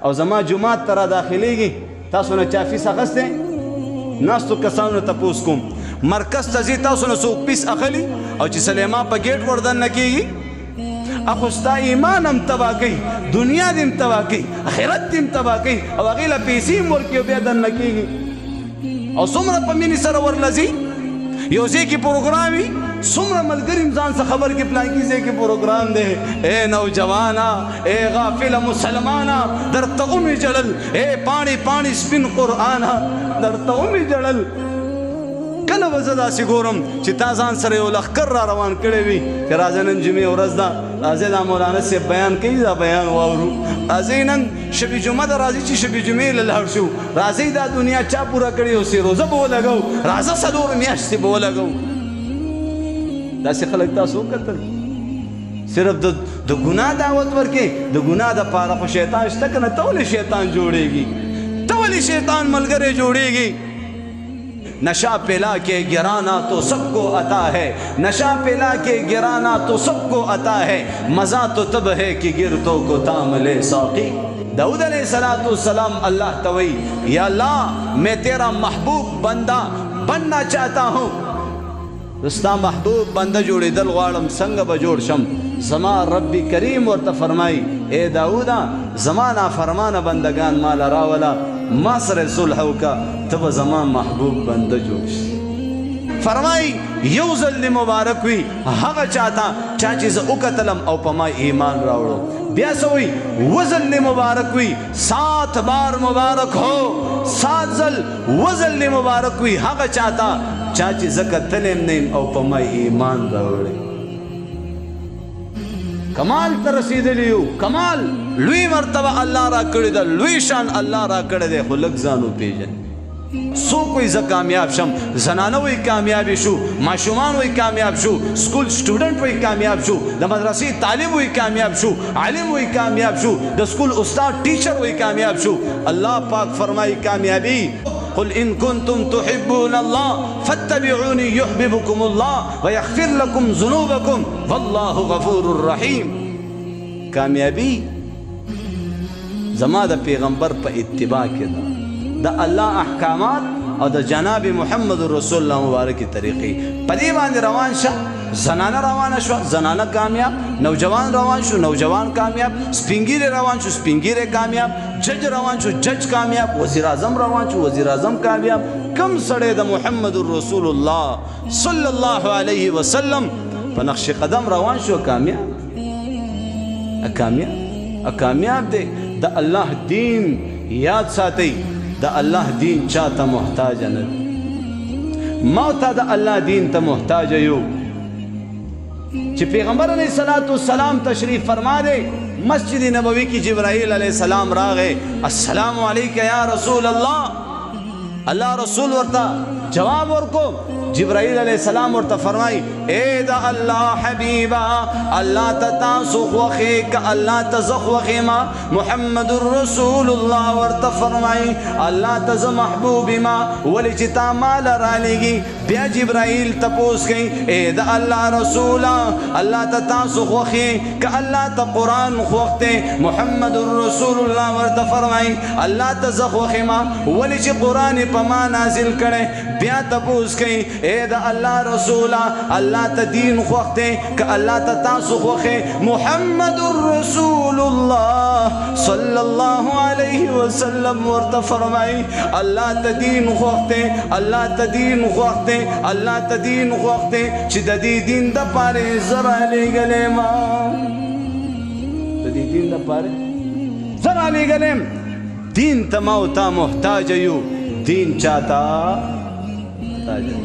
او زما جماعت ته را داخلیږي تاسو نه چا فیس اخیستی ناستو کسانو تپوس کوم مرکز ته ځي تاسو نه څوک فیس اخلي او چې سلیمان په ګیټ وردننه کېږي اخو ستا ایمان هم تباه کوي دنیا دې هم تباه کوي آخرت دې هم تباه کوي او هغې له پیسې هم ورکوي او بیا دننه کېږي او څومره په مینې سره ورلځي یو ځای کې پروګرام وي څومره ملګري هم ځان څه خبر کې پلانکي ځای کې پروګرام دی اے نوجوانا اے غافله مسلمانا درته ومې جړل اے پاڼې پاڼې سپین قرآنا درته ومې جړل کله به زه داسې ګورم چې تا ځان سره یو لښکر را روان کړی وي چې راځه نن جمعې ورځ ده راځئ دا مولانا صاحب بیان کوي دا بیان واورو راځئ نن شب جمعه ده راځئ چې شب جمعې له لاړ شو راځئ دا دنیا چا پوره کړې اوسې روزه به ولګو راځه څلور میاشتې به ولګو داسې خلک تاسو وکتل صرف د ګناه دعوت ورکې د ګناه دپاره خو شیطان شته که نه ته ولې شیطان جوړېږي ته ولې شیطان ملګری جوړېږي नशा पिला के गिराना तो सबको आता है नशा पिला के गिराना तो सबको आता है मज़ा तो तब है कि गिरतों को थाम ले साक़ी दाऊद अलैहिस्सलाम अल्लाह तवई या अल्लाह मैं तेरा महबूब बंदा बनना चाहता हूँ रस्ता महबूब बंदा जोड़े दल वाड़म संग बजोड़ शम जमा रब्बी करीम ورته فرمای اے दाऊदा زمانہ فرمانه بندگان مال راولا ما سره صلح وکا تب زمان محبوب بنده جوړ شي فرمای یو ځل مبارک وي هغه چاته چا چې زه وکتلم او په ما ایمان راوړو بیا سوی وزل مبارک وي 7 بار مبارک ہو 7 ځل وزل مبارک وي هغه چاته چا چې زه کتلم نیم او په ما ایمان راوړي کمال ته رسیدلی یو کمال لوی مرتبه الله را کړی ده لوی شان الله را کړی دی خو لږ ځان وپېژنئ څوک وایي زه کامیاب شم زنانه وایي کامیابې شو ماشومان وایي کامیاب شو سکول سټوډنټ وایي کامیاب شو د مدرسې طالب وایي کامیاب شو عالم وایي کامیاب شو د سکول استاد ټیچر وایي کامیاب شو الله پاک فرمایي کامیابی قل إن كنتم تحبون الله فاتبعوني يحببكم الله ويغفر لكم ذنوبكم والله غفور رحيم کامیابی زما د پیغمبر په اتباع کې ده د الله احکامات او د جناب محمد رسول الله مبارک طریقې په دې باندې روان شه زنانه روانه شو زنانه کامیاب نوجوان روان شو نوجوان کامیاب سپینګیره روان شو سپینګیره کامیاب جج روان شو جج کامیاب وزیر اعظم روان شو وزیر اعظم کامیاب کم سړی د محمد رسول الله صلی الله علیه وسلم په نقش قدم روان شو کامیاب کامیاب دی د الله دین یاد ساتئ د الله دین چاته محتاج نه ما ته د الله دین ته محتاج یو چې پیغمبر علیه السلام تشریف فرما دے مسجد نبوی کی جبرائیل علیہ السلام راغے السلام علیکہ یا رسول اللہ اللہ رسول ورتا جواب ورکو جبرائیل علیہ السلام ورتا فرمائی اے دا اللہ حبیبا اللہ تتاسو خوخیک اللہ تزخ وخیما محمد الرسول اللہ ورتا فرمائی اللہ تز محبوبی ما ولی چتا مال رالگی بیا جبرائیل تپوس گئی اے دا اللہ رسولا اللہ تتاسو خوخیک اللہ تا قرآن خوختے محمد الرسول اللہ ورتا فرمائی اللہ تزخ وخیما ولی چی قرآن پما نازل کرے بیا تپوس گئی اے دا اللہ رسولا اللہ تا دین خوختے کہ اللہ تا تاسو خوخے محمد الرسول اللہ صلی اللہ علیہ وسلم ورطا فرمائی اللہ تا دین خوختے اللہ تا دین خوختے اللہ تا دین خوختے چی دا دی دین دا پارے ذرا لے گلے ماں دا دی دین دا پارے ذرا لے گلے دین تا موتا محتاج یو دین چاہتا محتاج یو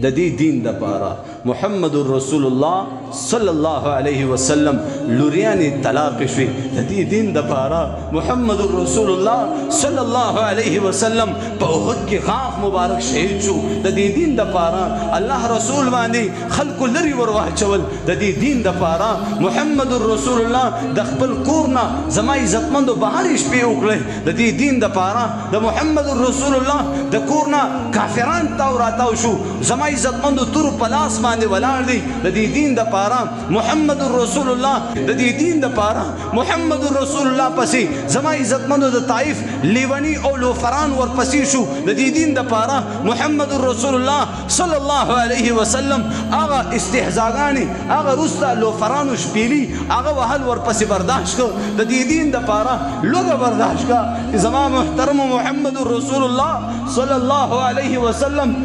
دا دی دین دا پارا محمد الرسول اللہ صلی اللہ علیہ وسلم لوریانی طلاق شوی دا دی دین دا پارا محمد الرسول اللہ صلی اللہ علیہ وسلم پا احد کی خاک مبارک شہید شو دا دی دین دا پارا اللہ رسول باندی خلق لری ورواح چول دا دی دین دا پارا محمد الرسول اللہ دا خپل کورنا زمائی عزتمند و بہارش پی اکلے دا دی دین دا پارا دا محمد الرسول اللہ دا کورنا کافران تاو راتاو شو زمائی عزتمند و تر پلاس باندی ولار دی دا دی دین دا پارا محمد الرسول اللہ د دې دین د پاره محمد رسول الله پسې زما عزتمندو د طائف لیونی او لوفران ورپسې شو د دې دین د پاره محمد رسول الله صلی الله علیه وسلم هغه استهزاګانې هغه رستا لوفرانو شپېلي هغه وهل ورپسې برداشت کړ د دې دین د پاره لوګه برداشت کړه چې زما محترم محمد رسول الله صلی الله علیه وسلم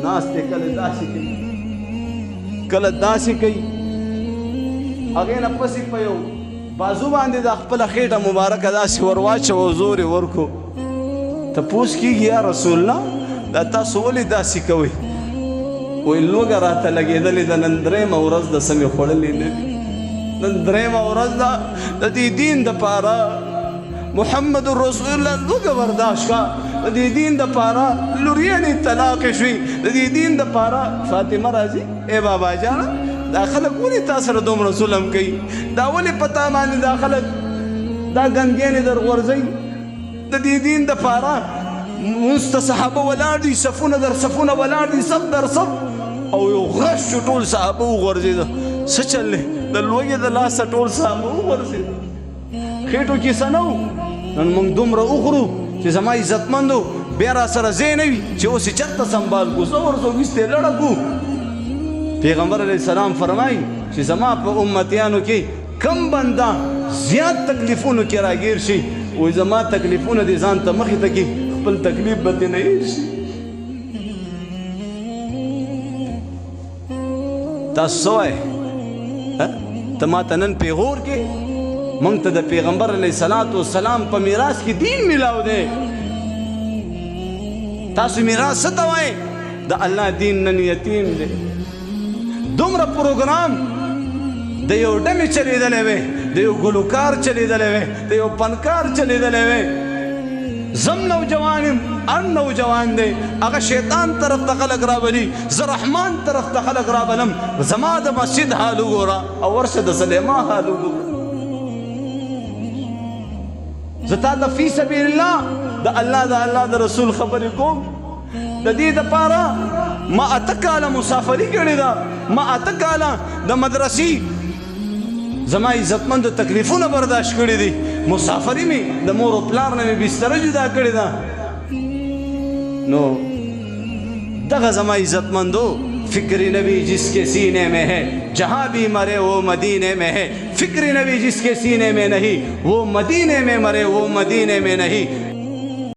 ناس ته کله داسې کوي کله داسې کوي هغې نه پسې په یو بازو باندې د خپله خېټه مبارکه داسې ور واچوه زور یې ورکړو تپوس کېږي یا رسول الله دا تاسو ولې داسې کوئ وایي لوږه راته لګېدلې ده نن درېیمه ورځ ده څه مې خوړلې نه دي نن درېیمه ورځ ده د دې دین دپاره محمد رسول الله لوږه برداشت کړه د دې دین دپاره لوریانې طلاقې شوې د دې دین دپاره فاطمه راځي ای بابا جانه دا خلک ولې تا سره دومره ظلم کوي دا ولې په تا باندې دا خلک دا ګنګېنې در غورځوي د دې دین دپاره مونځ ته صحابه ولاړ دي صفونه در صفونه ولاړ دي صف در صف او یو غش شو ټول صحابه وغورځېده څه چل دی د لوږې د لاسه ټول صحابه وغورځېده خېټو کې څه نه و نن موږ دومره وخورو چې زما عزتمندو بیا را سره ځای نه وي چې اوس یې چېرته سنبال کړو څه ورځو ویستې لړه کړو پیغمبر علیه السلام فرمایي چې زما په امتیانو کې کم بنده زیات تکلیفونو کې راګیر شي وایي زما تکلیفونه دې ځان ته مخې ته کړي خپل تکلیف به دې نه هېر شي تاسو څه وایې ته ما ته نن پیغور کې موږ ته د پیغمبر علیه السلام په میراث کې دین میلاو دی تاسو میراث څه ته وایې د الله دین نن یتیم دی دومره پروګرام د یو ډمې چلیدلی وی د یو ګلوکار چلیدلی وی د یو پنکار چلیدلی وی زم نوجوان یم هر نوجوان دی هغه شیطان طرف ته خلک راولي زه رحمان طرف ته خلک رابلم زما د مسجد حال وګوره او ورشه د سلیما حال وګوره زه تا ته فی سبیل الله د الله د رسول خبرې کوم د دې دپاره ما 8 کاله مسافري کړې ده ما 8 کاله د مدرسې زما عزتمندو تکلیفونه برداشت کړي دي مسافري مې د مور و پلار نه مې بستره جدا کړې ده نو دغه زما عزتمندو فکر نبی جس کے سینے میں ہے جہاں بھی مرے وہ مدینے میں ہے فکر نبی جس کے سینے میں نہیں وہ مدینے میں مرے وہ مدینے میں نہیں